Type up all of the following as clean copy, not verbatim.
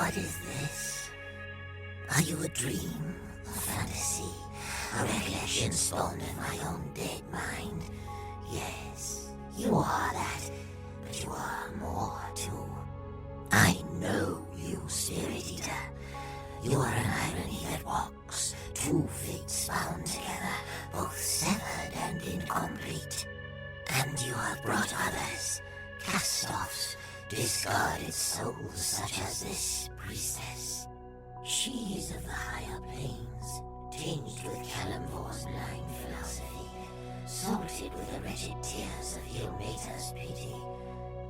What is this? Are you a dream, a fantasy, a recollection spawned in my own dead mind? Yes, you are that, but you are more too. I know you, Spirit Eater. You are an irony that walks, two fates bound together, both severed and incomplete. And you have brought others, cast-offs, discarded souls such as this priestess. She is of the higher planes, tinged with Kalimvor's blind philosophy, salted with the wretched tears of Ilmater's pity.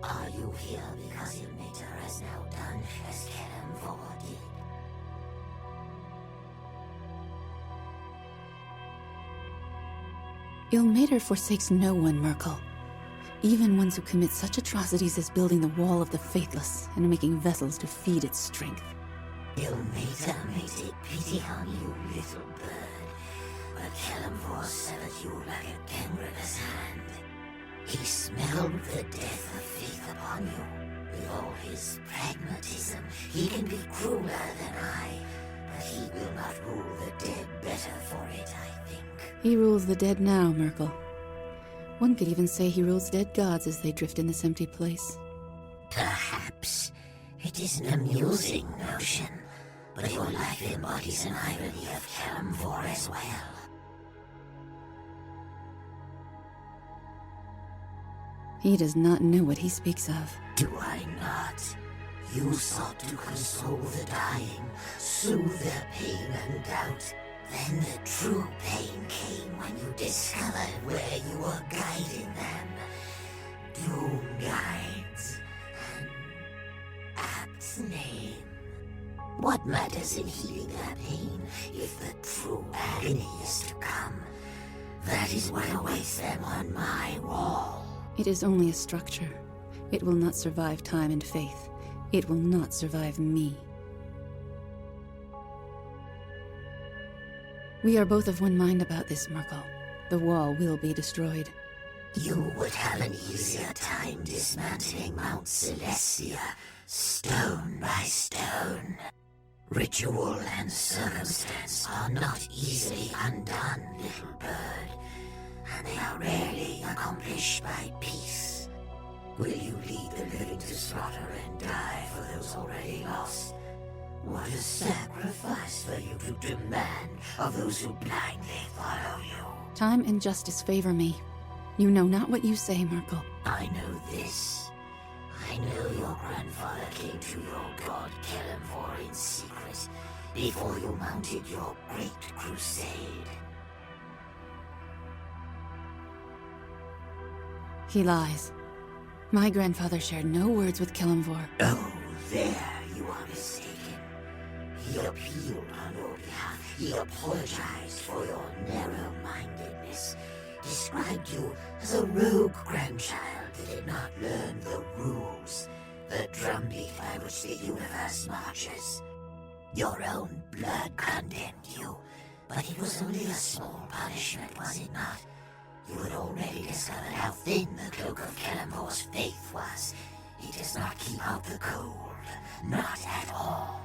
Are you here because Ilmater has now done as Kalimvor did? Ilmater forsakes no one, Merkel. Even ones who commit such atrocities as building the Wall of the Faithless and making vessels to feed its strength. Ilmater may take pity on you, little bird, but Kalimvor severed you like a gangrelous hand. He smelled the death of faith upon you. With all his pragmatism, he can be crueler than I, but he will not rule the dead better for it, I think. He rules the dead now, Merkel. One could even say he rules dead gods as they drift in this empty place. Perhaps. It is an amusing notion, but your life embodies an irony of Kalimvor as well. He does not know what he speaks of. Do I not? You sought to console the dying, soothe their pain and doubt. Then the true pain came when you discovered where you were guiding them. Doom guides. An apt name. What matters in healing their pain if the true agony is to come? That is what awaits them on my wall. It is only a structure. It will not survive time and faith. It will not survive me. We are both of one mind about this, Merkel. The wall will be destroyed. You would have an easier time dismantling Mount Celestia, stone by stone. Ritual and circumstance are not easily undone, little bird, and they are rarely accomplished by peace. Will you lead the living to slaughter and die for those already lost? What a sacrifice for you to demand of those who blindly follow you. Time and justice favor me. You know not what you say, Merkel. I know this. I know your grandfather came to your god Kalimvor in secret before you mounted your great crusade. He lies. My grandfather shared no words with Kalimvor. Oh, there you are mistaken. He appealed on your behalf. He apologized for your narrow-mindedness. Described you as a rogue grandchild that did not learn the rules, the drumbeat by which the universe marches. Your own blood condemned you, but it was only a small punishment, was it not? You had already discovered how thin the cloak of Kalimvor's faith was. He does not keep out the cold, not at all.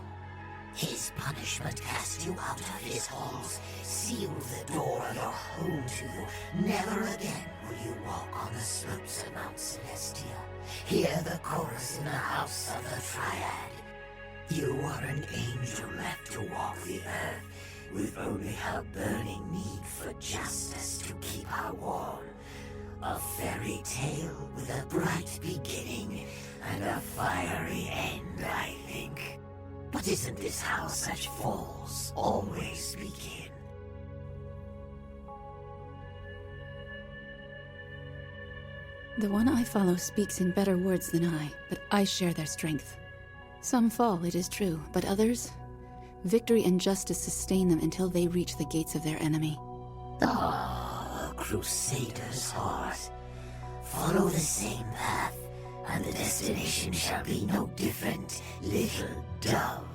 His punishment cast you out of his halls, sealed the door of your home to you. Never again will you walk on the slopes of Mount Celestia. Hear the chorus in the house of the Triad. You are an angel left to walk the earth, with only her burning need for justice to keep her warm. A fairy tale with a bright beginning and a fiery end, I think. But isn't this how such falls always begin? The one I follow speaks in better words than I, but I share their strength. Some fall, it is true, but others? Victory and justice sustain them until they reach the gates of their enemy. Ah, a crusader's heart. Follow the same path, and the destination shall be no different, little dove.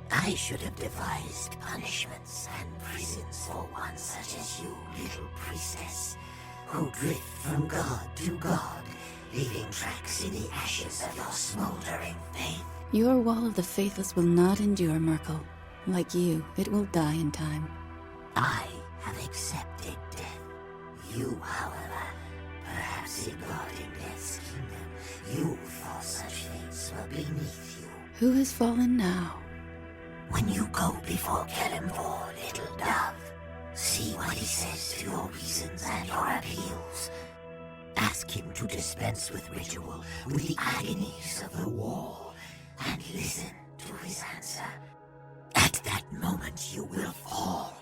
I should have devised punishments and prisons for one such as you, little priestess, who drift from god to god, leaving tracks in the ashes of your smoldering faith. Your wall of the faithless will not endure, Merkel. Like you, it will die in time. I have accepted death. You, however, perhaps in guarding death's kingdom, you thought such fates were beneath you. Who has fallen now? When you go before Kellenvor, little dove, see what he says to your reasons and your appeals. Ask him to dispense with ritual, with the agonies of the wall, and listen to his answer. At that moment you will fall.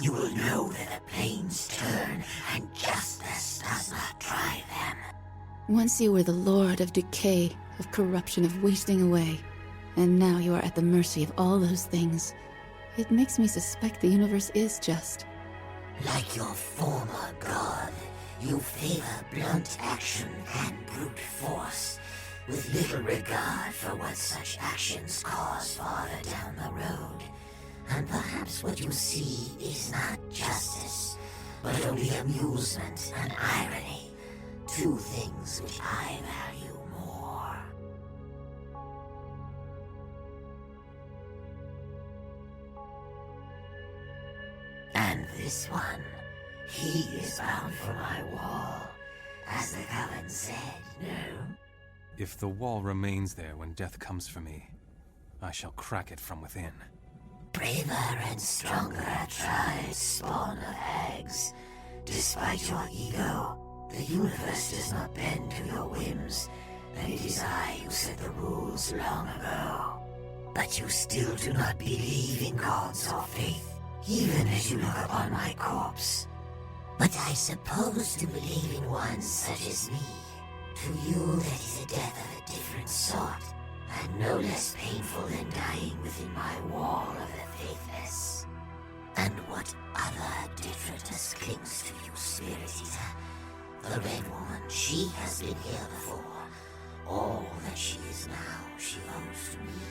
You will know that the planes turn, and justice does not try them. Once you were the lord of decay, of corruption, of wasting away. And now you are at the mercy of all those things. It makes me suspect the universe is just. Like your former god, you favor blunt action and brute force, with little regard for what such actions cause farther down the road. And perhaps what you see is not justice, but only amusement and irony, two things which I value more. And this one, he is bound for my wall, as the Coven said, no? If the wall remains there when death comes for me, I shall crack it from within. Braver and stronger tried spawn of hags. Despite your ego, the universe does not bend to your whims, and it is I who set the rules long ago. But you still do not believe in gods or faith, even as you look upon my corpse. But I suppose to believe in one such as me. To you that is a death of a different sort, and no less painful than dying within my wall of the faithless. And what other detritus clings to you, Spirit Eater? The Red Woman, she has been here before. All that she is now, she owes to me,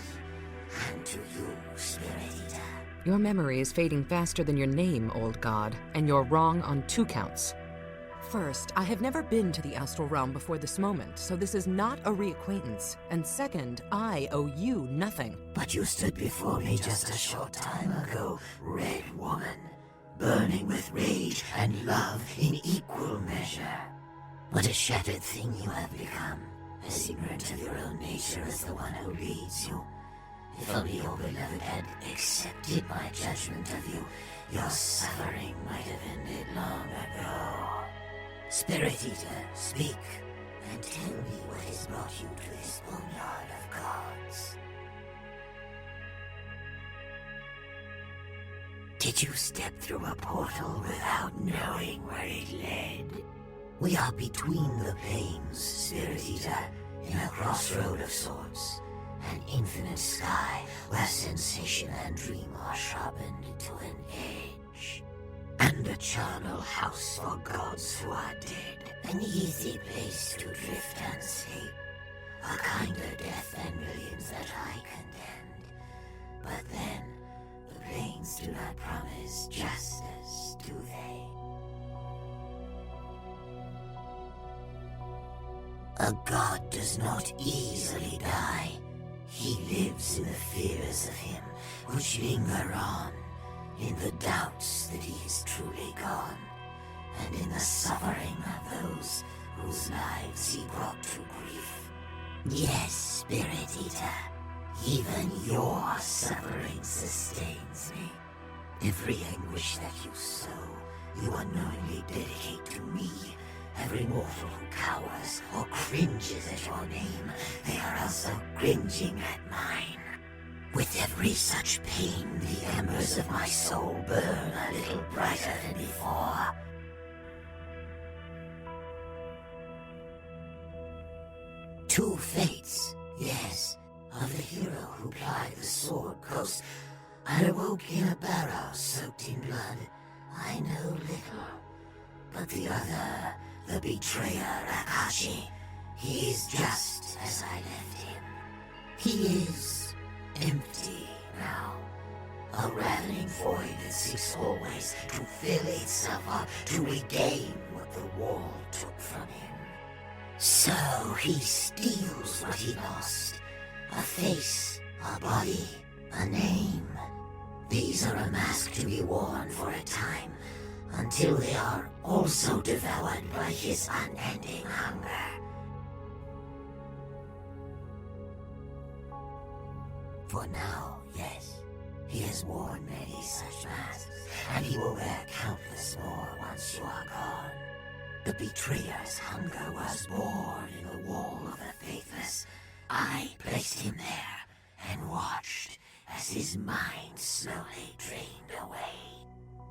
and to you, Spirit Eater. Your memory is fading faster than your name, old god, and you're wrong on 2 counts. First, I have never been to the astral realm before this moment, so this is not a reacquaintance. And second, I owe you nothing. But you stood before me just a short time ago, Red Woman, burning with rage and love in equal measure. What a shattered thing you have become, as ignorant of your own nature as the one who leads you. If only your beloved had accepted my judgment of you, your suffering might have ended long ago. Spirit Eater, speak, and tell me what has brought you to this boneyard of gods. Did you step through a portal without knowing where it led? We are between the planes, Spirit Eater, in a crossroad of sorts. An infinite sky where sensation and dream are sharpened to an edge. And a charnel house for gods who are dead. An easy place to drift and sleep. A kinder death than millions that I contend. But then, the planes do not promise justice, do they? A god does not easily die. He lives in the fears of him which linger on, in the doubts that he is truly gone, and in the suffering of those whose lives he brought to grief. Yes, Spirit Eater, even your suffering sustains me. Every anguish that you sow, you unknowingly dedicate to me. Every mortal who cowers or cringes at your name, they are also cringing at mine. With every such pain, the embers of my soul burn a little brighter than before. Two fates, yes, of the hero who plied the sword coast, and awoke in a barrow soaked in blood. I know little, but the other, the betrayer Akashi, he is just as I left him. He is empty now, a ravening void that seeks always to fill itself up, to regain what the wall took from him. So he steals what he lost, A face, a body, a name. These are a mask to be worn for a time, until they are also devoured by his unending hunger. For now, yes, he has worn many such masks, and he will wear countless more once you are gone. The betrayer's hunger was born in the wall of the faithless. I placed him there and watched as his mind slowly drained away.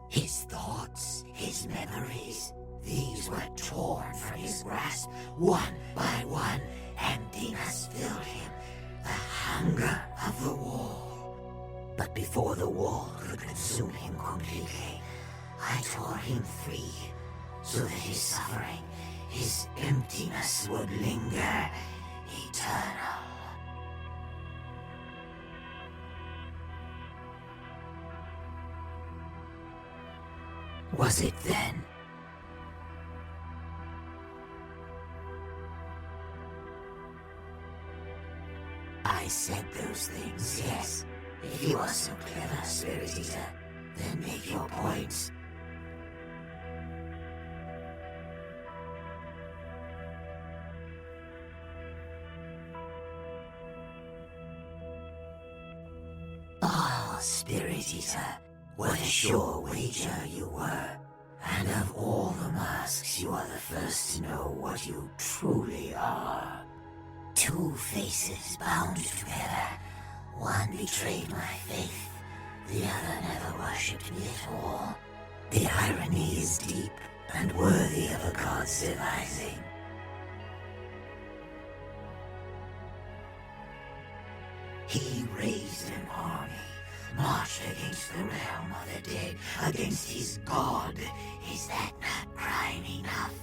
His thoughts, his memories, these were torn from his grasp one by one. Emptiness filled him, the hunger of the wall. But before the wall could consume him completely, I tore him free, so that his suffering, his emptiness would linger eternal. Was it then? I said those things, yes. If you are so clever, Spirit Eater, then make your points. Ah, Spirit Eater, what a sure wager you were. And of all the masks, you are the first to know what you truly are. Two faces bound together. One betrayed my faith, the other never worshipped me at all. The irony is deep and worthy of a god's devising. He raised an army, marched against the realm of the dead, against his god. Is that not crime enough?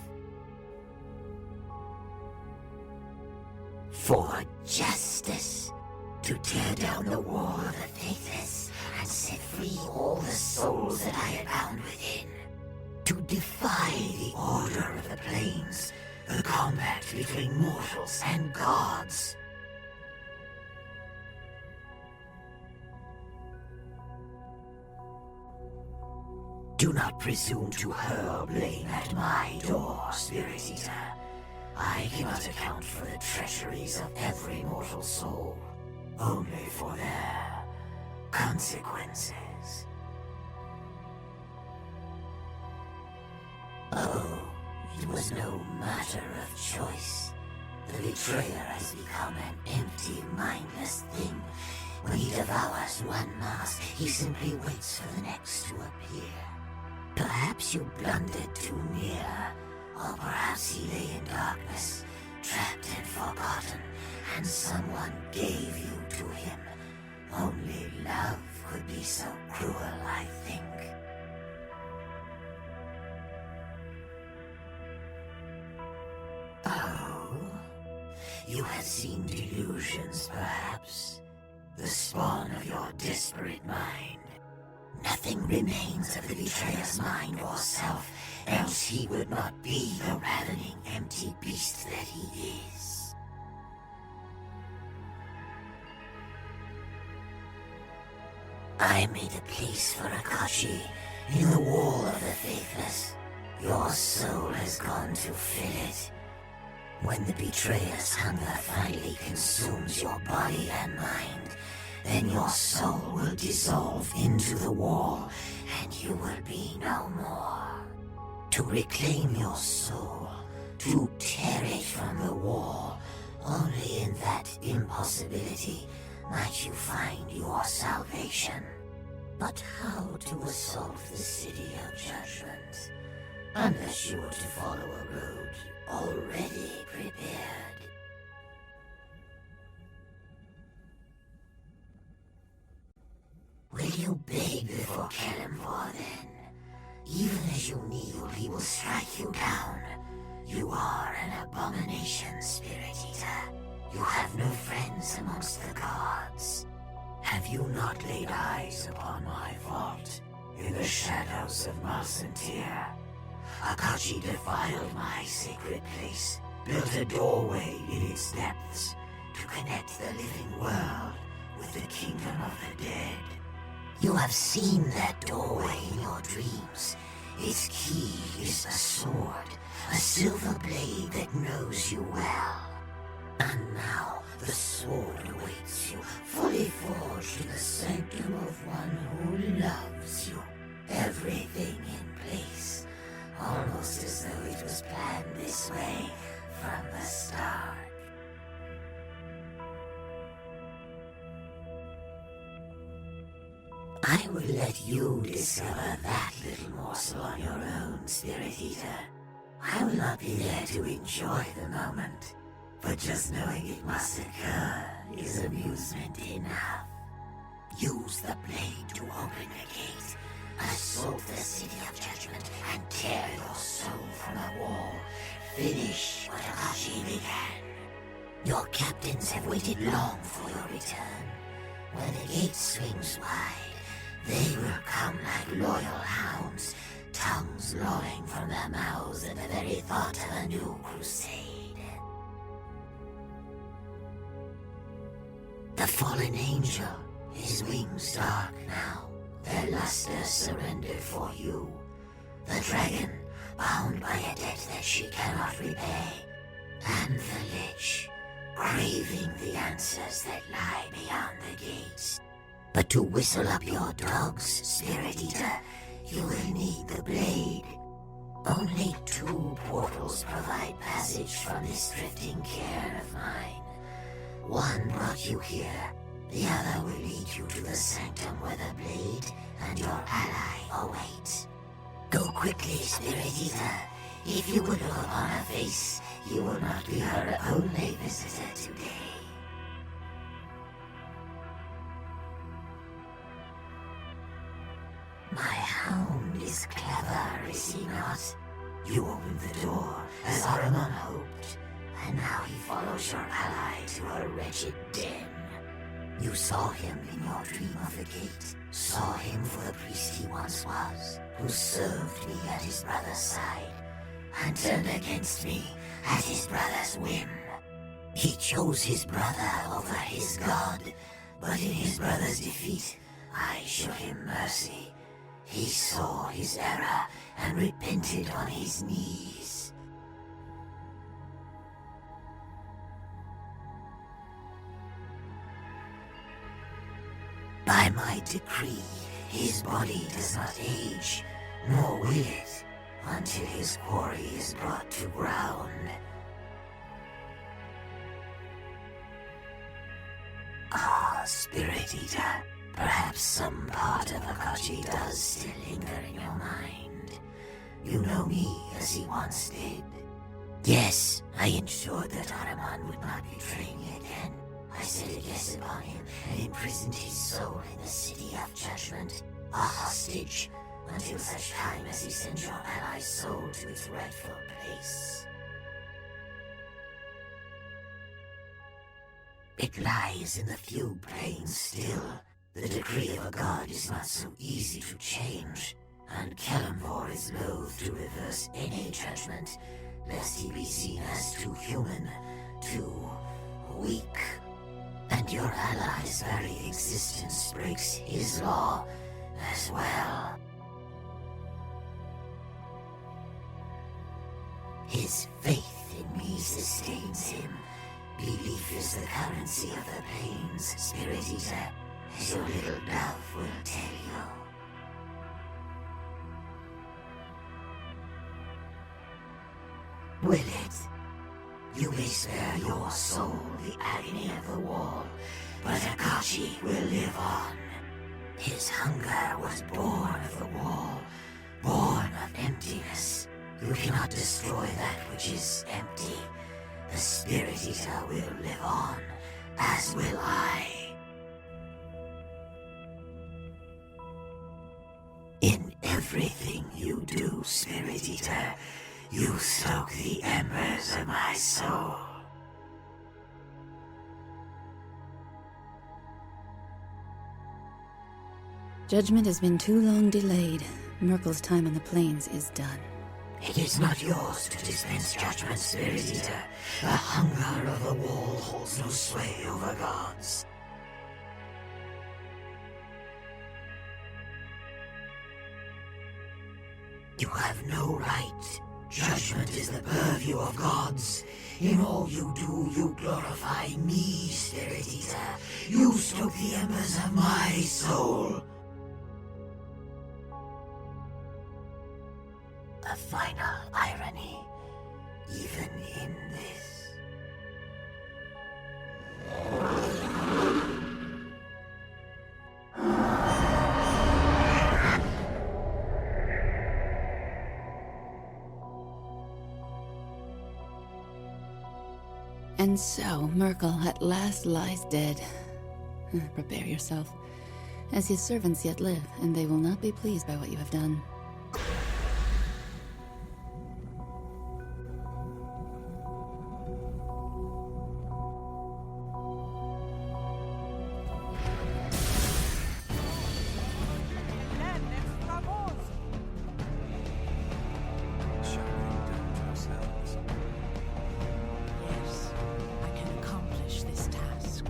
For justice, to tear down the wall of the faithless and set free all the souls that I had bound within. To defy the order of the planes, the combat between mortals and gods. Do not presume to hurl blame at my door, Spirit Eater. I cannot account for the treacheries of every mortal soul, only for their consequences. Oh, it was no matter of choice. The betrayer has become an empty, mindless thing. When he devours one mask, he simply waits for the next to appear. Perhaps you blundered too near, or perhaps he lay in darkness, trapped and forgotten, and someone gave you to him. Only love could be so cruel, I think. Oh, you have seen delusions, perhaps? The spawn of your desperate mind. Nothing remains of the betrayer's mind or self, else he would not be the ravening empty beast that he is. I made a place for Akashi in the wall of the faithless. Your soul has gone to fill it. When the betrayer's hunger finally consumes your body and mind, then your soul will dissolve into the wall, and you will be no more. To reclaim your soul, to tear it from the wall, only in that impossibility might you find your salvation. But how to assault the city of judgment, unless you were to follow a road already prepared? Will you beg before Kalimvor then? Even as you kneel, he will strike you down. You are an abomination, Spirit Eater. You have no friends amongst the gods. Have you not laid eyes upon my vault in the shadows of Malsentir? Akashi defiled my sacred place, built a doorway in its depths, to connect the living world with the kingdom of the dead. You have seen that doorway in your dreams. Its key is a sword, a silver blade that knows you well. And now the sword awaits you, fully forged in the sanctum of one who loves you. Everything in place, almost as though it was planned this way from the start. I will let you discover that little morsel on your own, Spirit Eater. I will not be there to enjoy the moment, but just knowing it must occur is amusement enough. Use the blade to open the gate, assault the city of judgment, and tear your soul from the wall. Finish what Akashi began. Your captains have waited long for your return. When the gate swings wide, they will come like loyal hounds, tongues lolling from their mouths at the very thought of a new crusade. The fallen angel, his wings dark now, their luster surrendered for you. The dragon, bound by a debt that she cannot repay, and the lich, craving the answers that lie beyond the gates. But to whistle up your dogs, Spirit Eater, you will need the blade. Only 2 portals provide passage from this drifting cairn of mine. One brought you here, the other will lead you to the sanctum where the blade and your ally await. Go quickly, Spirit Eater. If you would look upon her face, you will not be her only visitor today. My hound is clever, is he not? You opened the door, as Ahriman hoped, and now he follows your ally to her wretched den. You saw him in your dream of the gate, saw him for the priest he once was, who served me at his brother's side, and turned against me at his brother's whim. He chose his brother over his god, but in his brother's defeat, I showed him mercy. He saw his error and repented on his knees. By my decree, his body does not age, nor will it, until his quarry is brought to ground. Ah, Spirit Eater, perhaps some part of Akashi does still linger in your mind. You know me as he once did. Yes, I ensured that Ahriman would not betray me again. I set a guess upon him and imprisoned his soul in the city of judgment, a hostage, until such time as he sends your ally's soul to its rightful place. It lies in the few planes still. The decree of a god is not so easy to change, and Kalimvor is loath to reverse any judgment, lest he be seen as too human, too weak. And your ally's very existence breaks his law as well. His faith in me sustains him. Belief is the currency of the plains, Spirit Eater, as your little dove will tell you. Will it? You may spare your soul the agony of the wall, but Akashi will live on. His hunger was born of the wall, born of emptiness. You cannot destroy that which is empty. The Spirit Eater will live on, as will I. In everything you do, Spirit Eater, you stoke the embers of my soul. Judgment has been too long delayed. Merkel's time on the plains is done. It is not yours to dispense judgment, Spirit Eater. The hunger of the wall holds no sway over gods. You have no right. Judgment is the purview of gods. In all you do, you glorify me, Spirit Eater. You stoke the embers of my soul. The final irony, even in this. And so, Merkel at last lies dead. Prepare yourself, as his servants yet live, and they will not be pleased by what you have done. Shall we indulge ourselves? Yes, I can accomplish this task.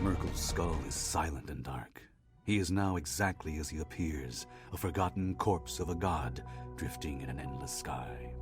Merkel's skull is silent and dark. He is now exactly as he appears, a forgotten corpse of a god drifting in an endless sky.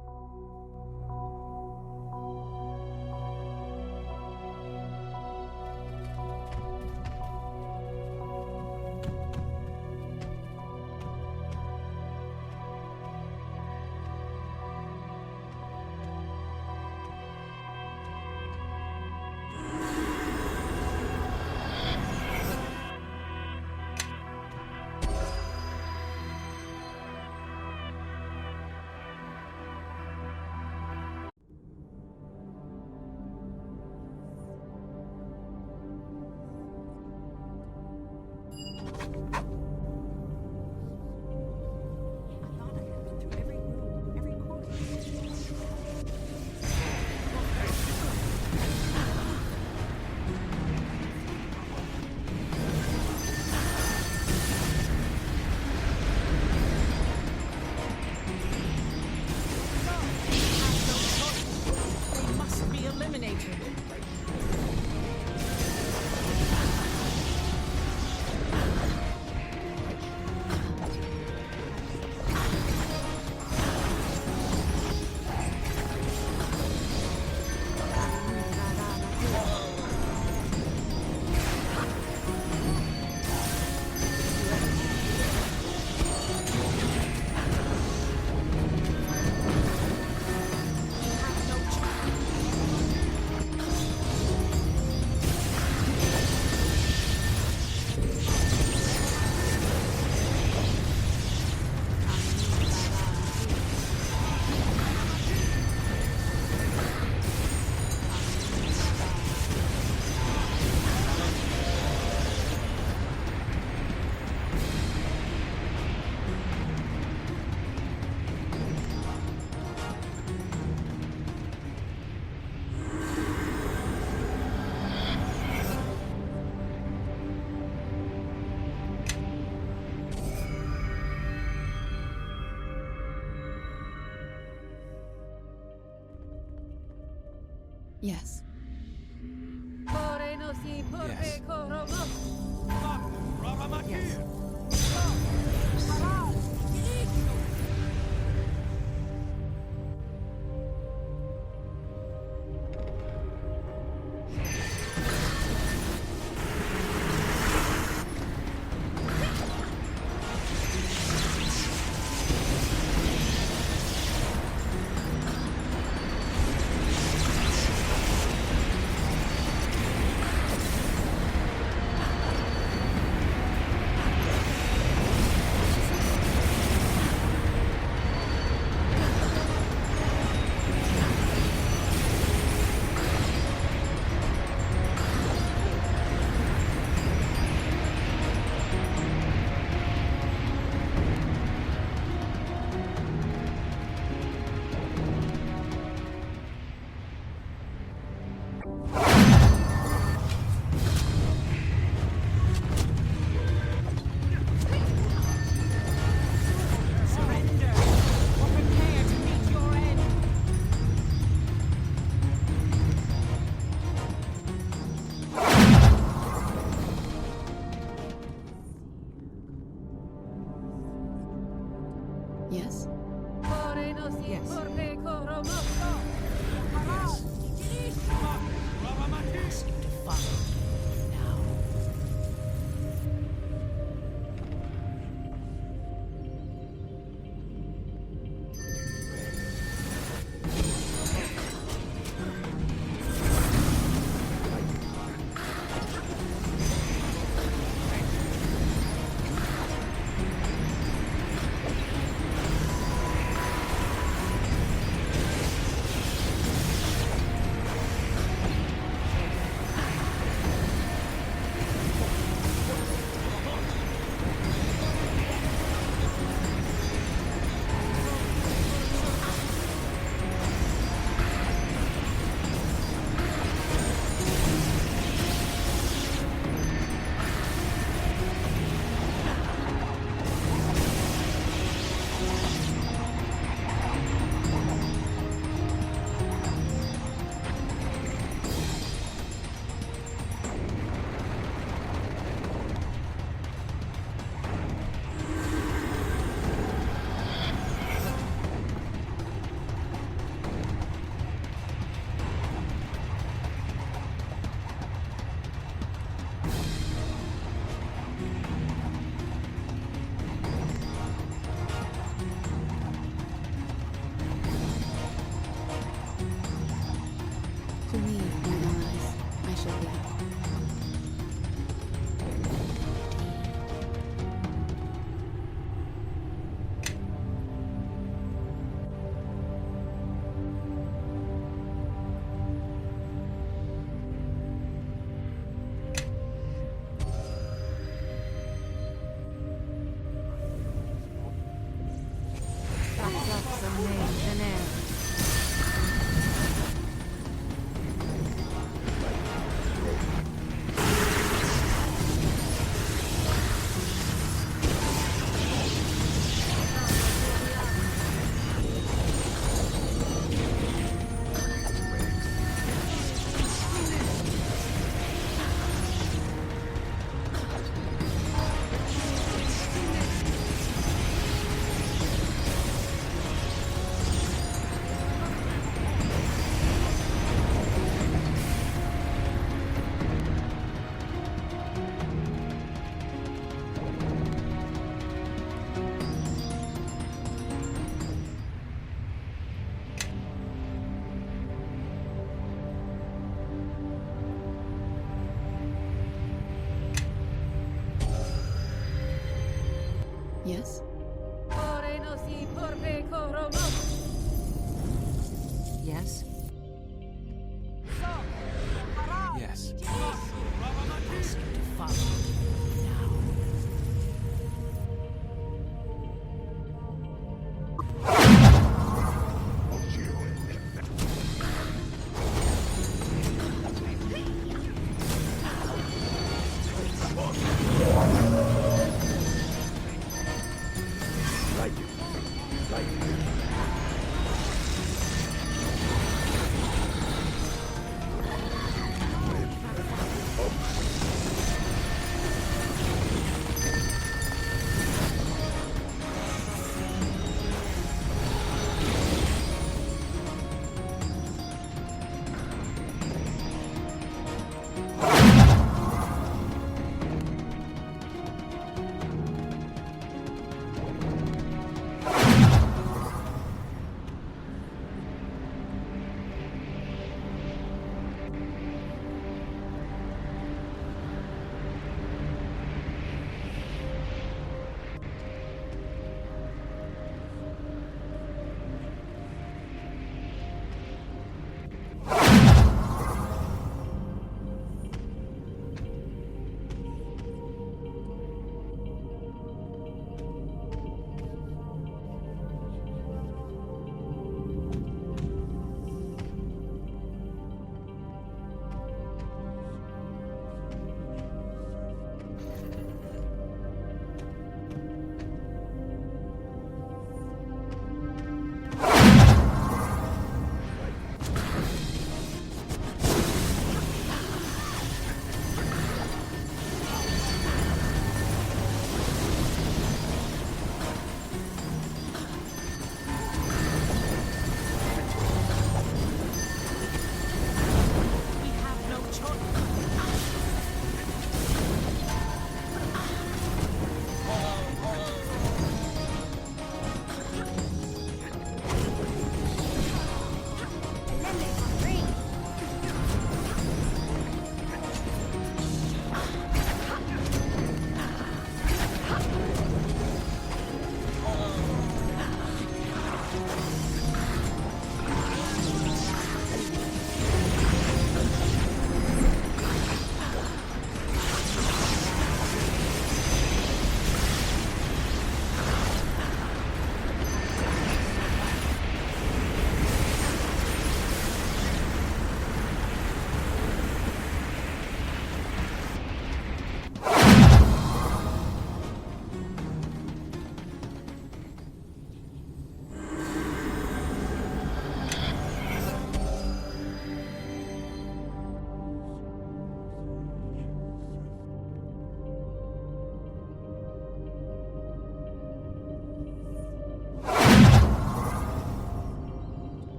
They must be eliminated. Yes. Yes? Yes. Ask you to follow me now.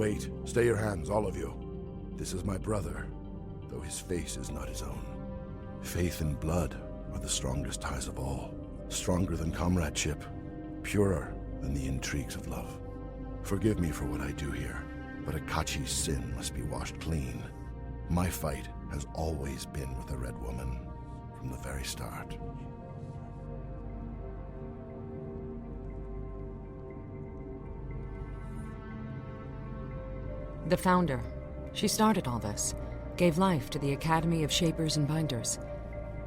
Wait. Stay your hands, all of you. This is my brother, though his face is not his own. Faith and blood are the strongest ties of all. Stronger than comradeship. Purer than the intrigues of love. Forgive me for what I do here, but Akachi's sin must be washed clean. My fight has always been with the Red Woman, from the very start. The founder. She started all this, gave life to the Academy of Shapers and Binders.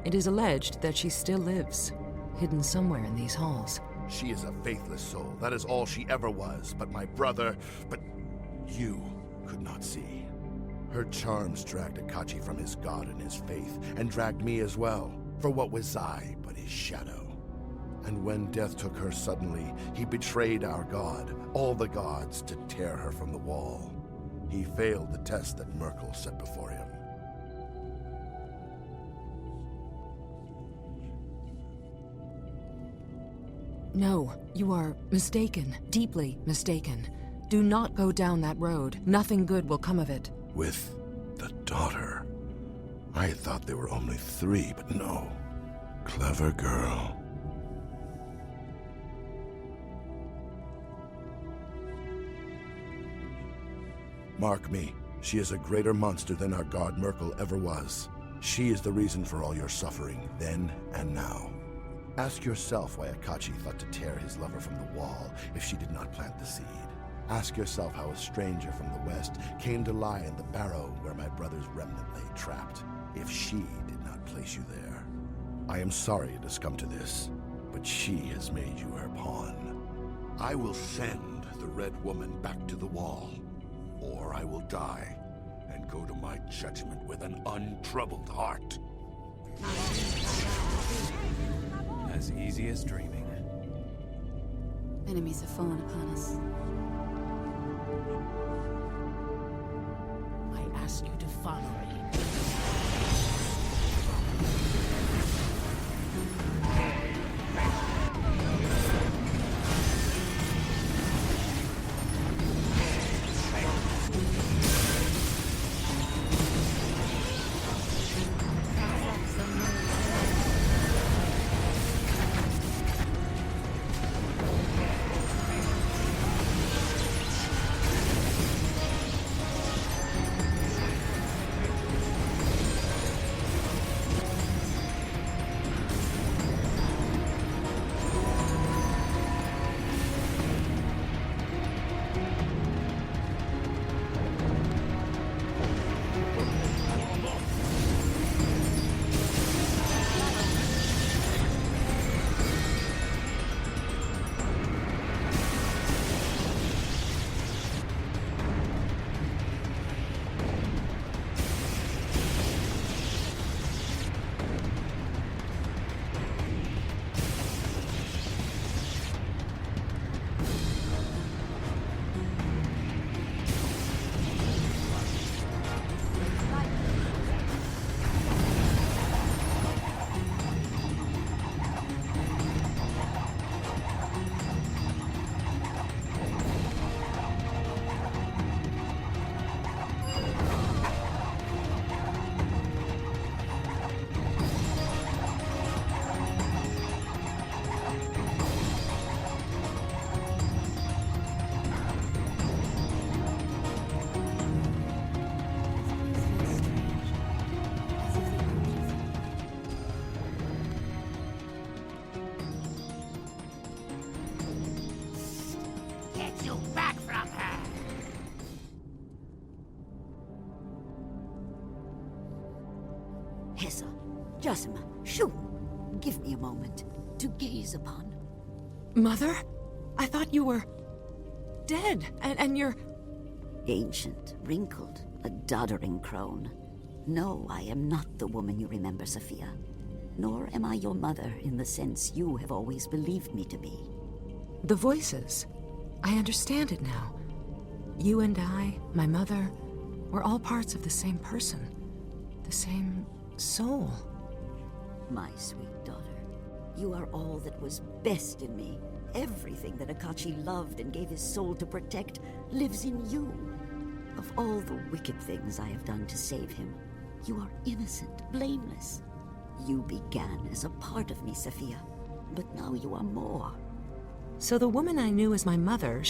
It is alleged that she still lives, hidden somewhere in these halls. She is a faithless soul. That is all she ever was. But my brother, you could not see. Her charms dragged Akachi from his god and his faith, and dragged me as well. For what was I but his shadow? And when death took her suddenly, he betrayed our god, all the gods, to tear her from the wall. He failed the test that Merkel set before him. No, you are mistaken, deeply mistaken. Do not go down that road. Nothing good will come of it. With the daughter. I thought there were only 3, but no. Clever girl. Mark me, she is a greater monster than our god Merkel ever was. She is the reason for all your suffering, then and now. Ask yourself why Akachi thought to tear his lover from the wall if she did not plant the seed. Ask yourself how a stranger from the west came to lie in the barrow where my brother's remnant lay trapped, if she did not place you there. I am sorry it has come to this, but she has made you her pawn. I will send the Red Woman back to the wall, or I will die and go to my judgment with an untroubled heart. As easy as dreaming. Enemies have fallen upon us. I ask you to follow me. Get you back from her! Hessa, Jasima, Shoo, give me a moment to gaze upon. Mother? I thought you were dead, and you're... Ancient, wrinkled, a doddering crone. No, I am not the woman you remember, Sophia. Nor am I your mother in the sense you have always believed me to be. The voices. I understand it now. You and I, my mother, we're all parts of the same person. The same soul. My sweet daughter, you are all that was best in me. Everything that Akachi loved and gave his soul to protect lives in you. all the wicked things I have done to save him. You are innocent, blameless. You began as a part of me, Sophia, but now you are more. So the woman I knew as my mother,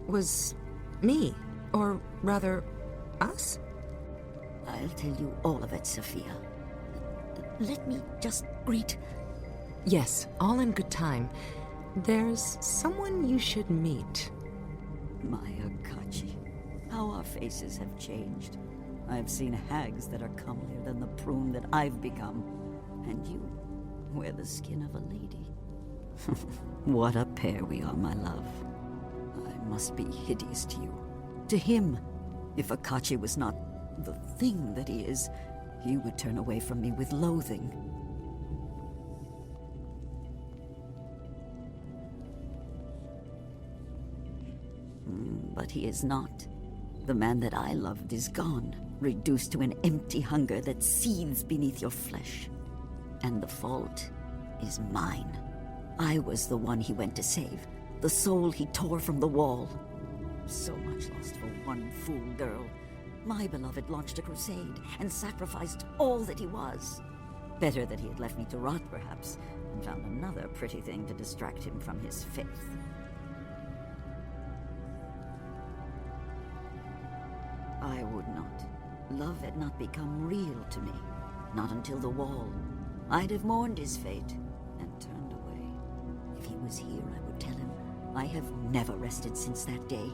was me. Or rather, us? I'll tell you all of it, Sophia. Let me just greet... Yes, all in good time. There's someone you should meet. My Akachi, how our faces have changed. I've seen hags that are comelier than the prune that I've become. And you wear the skin of a lady. What a pair we are, my love. I must be hideous to you. To him, if Akachi was not the thing that he is, he would turn away from me with loathing. But he is not. The man that I loved is gone, reduced to an empty hunger that seethes beneath your flesh. And the fault is mine. I was the one he went to save, the soul he tore from the wall. So much lost for one fool girl. My beloved launched a crusade and sacrificed all that he was. Better that he had left me to rot, perhaps, and found another pretty thing to distract him from his faith. I would not. Love had not become real to me. Not until the wall. I'd have mourned his fate and turned away. If he was here, I would tell him. I have never rested since that day.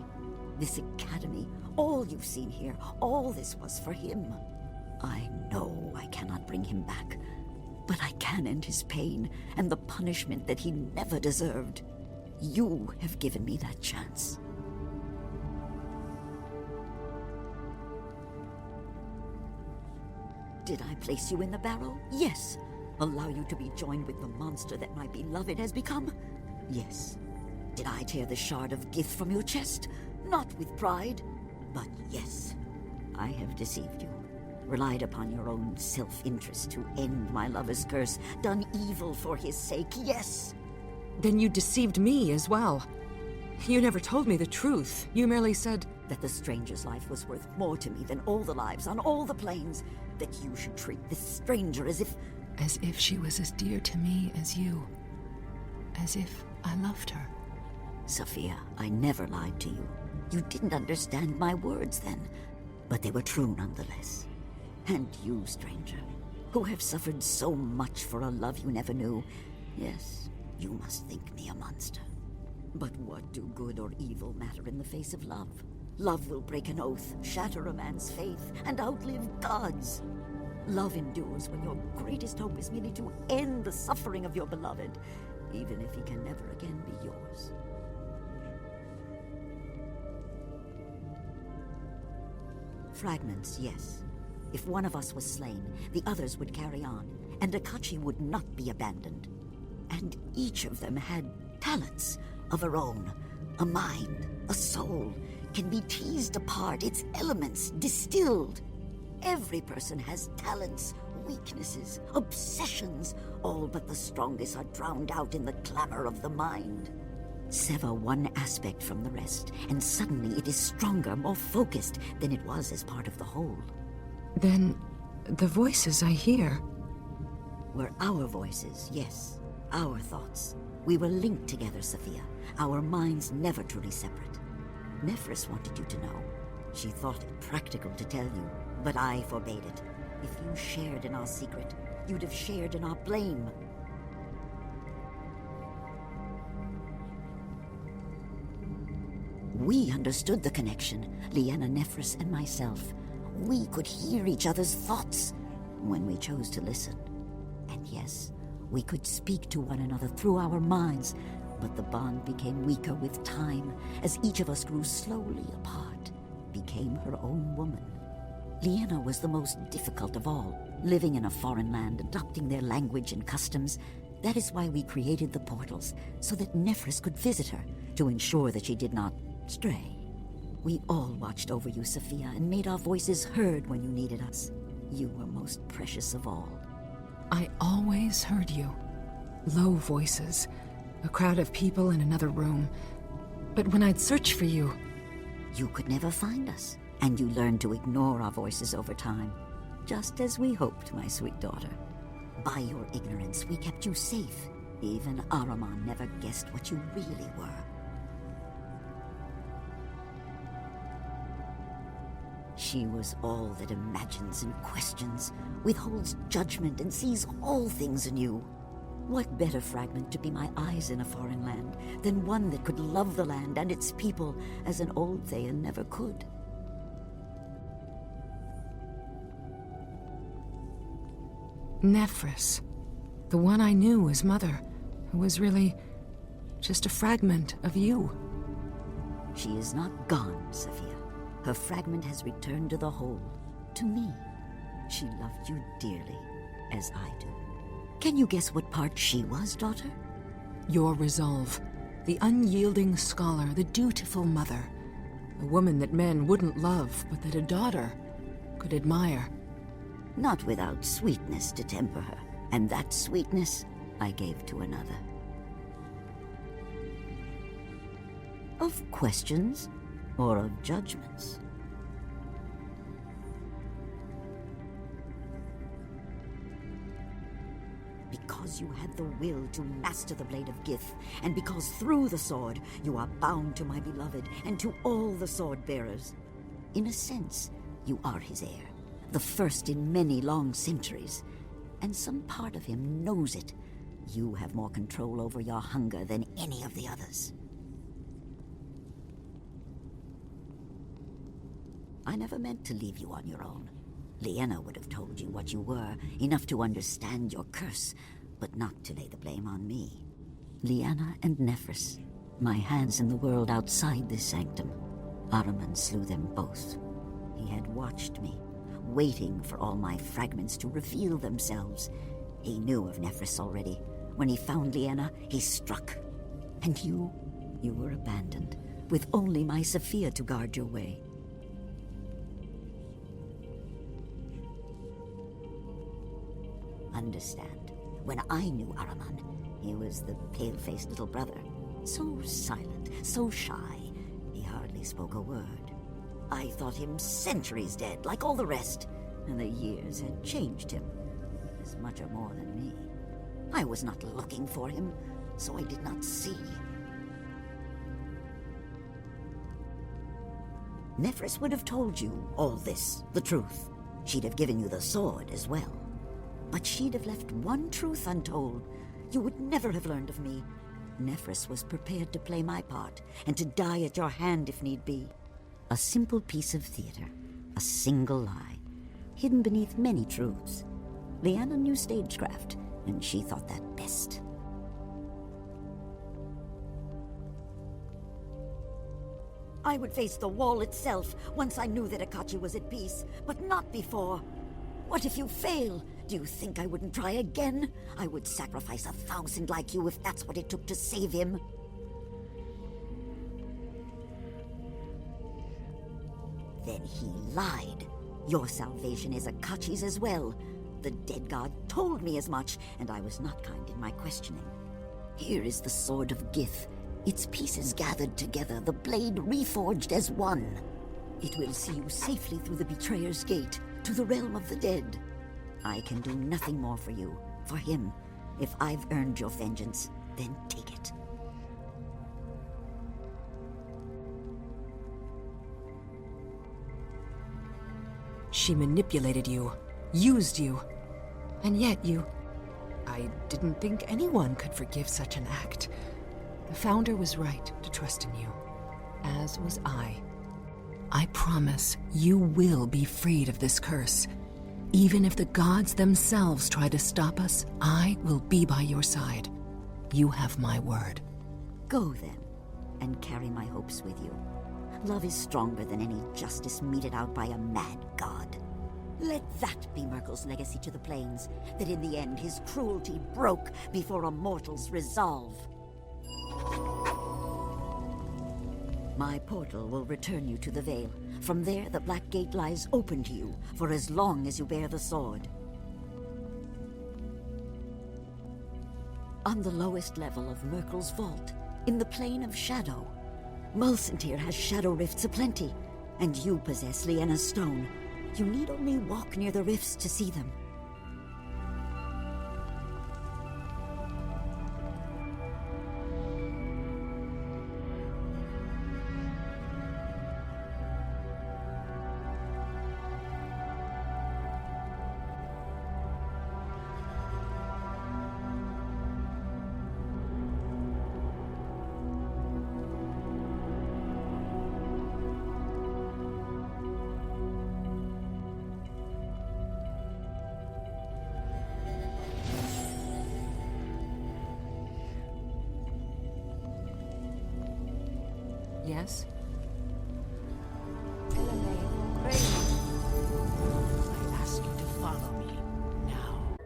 This academy, all you've seen here, all this was for him. I know I cannot bring him back, but I can end his pain and the punishment that he never deserved. You have given me that chance. Did I place you in the barrow? Yes. Allow you to be joined with the monster that my beloved has become? Yes. Did I tear the shard of Gith from your chest? Not with pride, but yes. I have deceived you, relied upon your own self-interest to end my lover's curse, done evil for his sake, yes. Then you deceived me as well. You never told me the truth. You merely said... that the stranger's life was worth more to me than all the lives on all the planes. That you should treat this stranger as if... As if she was as dear to me as you. As if I loved her. Sophia, I never lied to you. You didn't understand my words then, but they were true nonetheless. And you, stranger, who have suffered so much for a love you never knew, yes, you must think me a monster. But what do good or evil matter in the face of love? Love will break an oath, shatter a man's faith, and outlive God's. Love endures when your greatest hope is merely to end the suffering of your beloved, even if he can never again be yours. Fragments, yes. If one of us was slain, the others would carry on, and Akachi would not be abandoned. And each of them had talents of her own, a mind, a soul, can be teased apart, its elements distilled. Every person has talents, weaknesses, obsessions, all but the strongest are drowned out in the clamor of the mind. Sever one aspect from the rest, and suddenly it is stronger, more focused than it was as part of the whole. Then, the voices I hear... were our voices, yes, our thoughts. We were linked together, Sophia, our minds never truly separate. Nephris wanted you to know. She thought it practical to tell you, but I forbade it. If you shared in our secret, you'd have shared in our blame. We understood the connection, Liana, Nephris, and myself. We could hear each other's thoughts when we chose to listen. And yes, we could speak to one another through our minds, but the bond became weaker with time as each of us grew slowly apart, became her own woman. Liana was the most difficult of all, living in a foreign land, adopting their language and customs. That is why we created the portals, so that Nephris could visit her, to ensure that she did not stray. We all watched over you, Sophia, and made our voices heard when you needed us. You were most precious of all. I always heard you. Low voices, a crowd of people in another room. But when I'd search for you... You could never find us. And you learn to ignore our voices over time, just as we hoped, my sweet daughter. By your ignorance, we kept you safe. Even Ahriman never guessed what you really were. She was all that imagines and questions, withholds judgment, and sees all things anew. What better fragment to be my eyes in a foreign land than one that could love the land and its people as an old Thayan never could? Nephris, the one I knew as mother, who was really just a fragment of you. She is not gone, Sophia. Her fragment has returned to the whole, to me. She loved you dearly, as I do. Can you guess what part she was, daughter? Your resolve, the unyielding scholar, the dutiful mother, a woman that men wouldn't love, but that a daughter could admire. Not without sweetness to temper her, and that sweetness I gave to another. Of questions or of judgments? Because you had the will to master the blade of Gith, and because through the sword you are bound to my beloved and to all the sword-bearers. In a sense, you are his heir, the first in many long centuries, and some part of him knows it. You have more control over your hunger than any of the others. I never meant to leave you on your own. Liena would have told you what you were, enough to understand your curse, but not to lay the blame on me. Liena and Nephris, my hands in the world outside this sanctum. Ahriman slew them both. He had watched me, waiting for all my fragments to reveal themselves. He knew of Nephris already. When he found Liena, he struck. And you were abandoned, with only my Sophia to guard your way. Understand, when I knew Ahriman, he was the pale-faced little brother. So silent, so shy, he hardly spoke a word. I thought him centuries dead, like all the rest, and the years had changed him, as much or more than me. I was not looking for him, so I did not see. Nephris would have told you all this, the truth. She'd have given you the sword as well. But she'd have left one truth untold. You would never have learned of me. Nephris was prepared to play my part, and to die at your hand if need be. A simple piece of theater, a single lie, hidden beneath many truths. Liena knew stagecraft, and she thought that best. I would face the wall itself once I knew that Akachi was at peace, but not before. What if you fail? Do you think I wouldn't try again? I would sacrifice 1,000 like you if that's what it took to save him. Then he lied. Your salvation is Akachi's as well. The dead god told me as much, and I was not kind in my questioning. Here is the sword of Gith, its pieces gathered together, the blade reforged as one. It will see you safely through the Betrayer's Gate, to the realm of the dead. I can do nothing more for you, for him. If I've earned your vengeance, then take it. She manipulated you, used you, and yet I didn't think anyone could forgive such an act. The Founder was right to trust in you, as was I. I promise you will be freed of this curse. Even if the gods themselves try to stop us, I will be by your side. You have my word. Go then, and carry my hopes with you. Love is stronger than any justice meted out by a mad god. Let that be Myrkul's legacy to the plains, that in the end his cruelty broke before a mortal's resolve. My portal will return you to the Vale. From there, the Black Gate lies open to you for as long as you bear the sword. On the lowest level of Myrkul's vault, in the Plane of Shadow, Mulcentir has shadow rifts aplenty. and you possess Leanna's stone. You need only walk near the rifts to see them. Yes? I ask you to follow me now.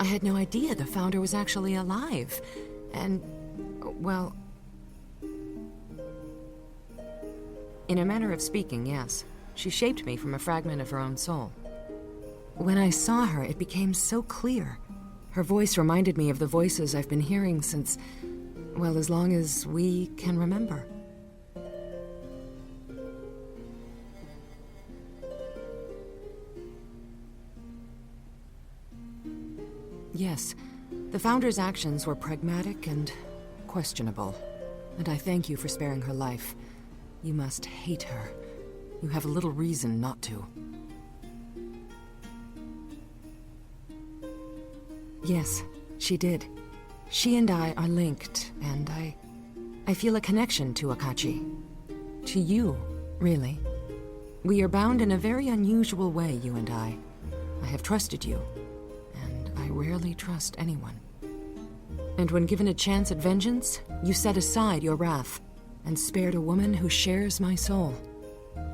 I had no idea the founder was actually alive. And, well... in a manner of speaking, yes. She shaped me from a fragment of her own soul. When I saw her, it became so clear. Her voice reminded me of the voices I've been hearing since, well, as long as we can remember. Yes, the Founder's actions were pragmatic and questionable, and I thank you for sparing her life. You must hate her. You have little reason not to. Yes, she did. She and I are linked, and I feel a connection to Akachi. To you, really. We are bound in a very unusual way, you and I. I have trusted you. I rarely trust anyone. And when given a chance at vengeance, you set aside your wrath and spared a woman who shares my soul.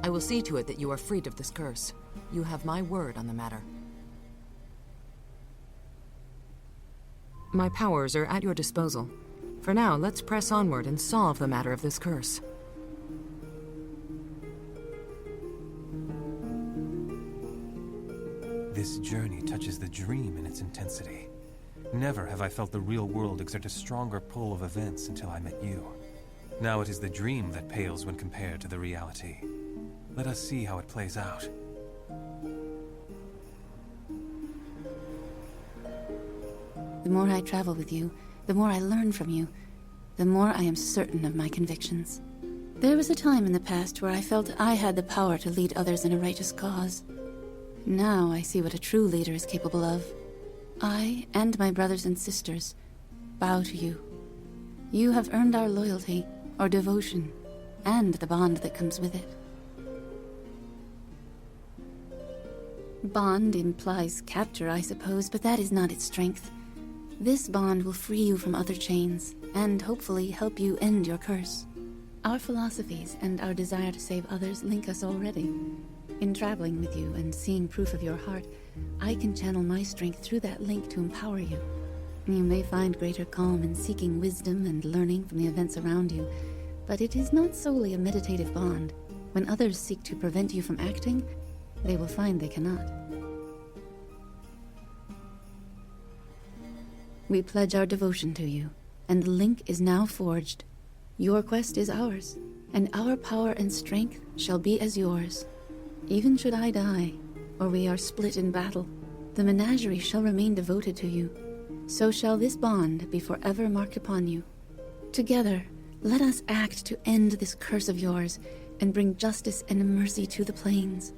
I will see to it that you are freed of this curse. You have my word on the matter. My powers are at your disposal. For now, let's press onward and solve the matter of this curse. This journey touches the dream in its intensity. Never have I felt the real world exert a stronger pull of events until I met you. Now it is the dream that pales when compared to the reality. Let us see how it plays out. The more I travel with you, the more I learn from you, the more I am certain of my convictions. There was a time in the past where I felt I had the power to lead others in a righteous cause. Now I see what a true leader is capable of. I and my brothers and sisters bow to you. You have earned our loyalty, our devotion, and the bond that comes with it. Bond implies capture, I suppose, but that is not its strength. This bond will free you from other chains, and hopefully help you end your curse. Our philosophies and our desire to save others link us already. In traveling with you and seeing proof of your heart, I can channel my strength through that link to empower you. You may find greater calm in seeking wisdom and learning from the events around you, but it is not solely a meditative bond. When others seek to prevent you from acting, they will find they cannot. We pledge our devotion to you, and the link is now forged. Your quest is ours, and our power and strength shall be as yours. Even should I die, or we are split in battle, the menagerie shall remain devoted to you. So shall this bond be forever marked upon you. Together, let us act to end this curse of yours and bring justice and mercy to the plains.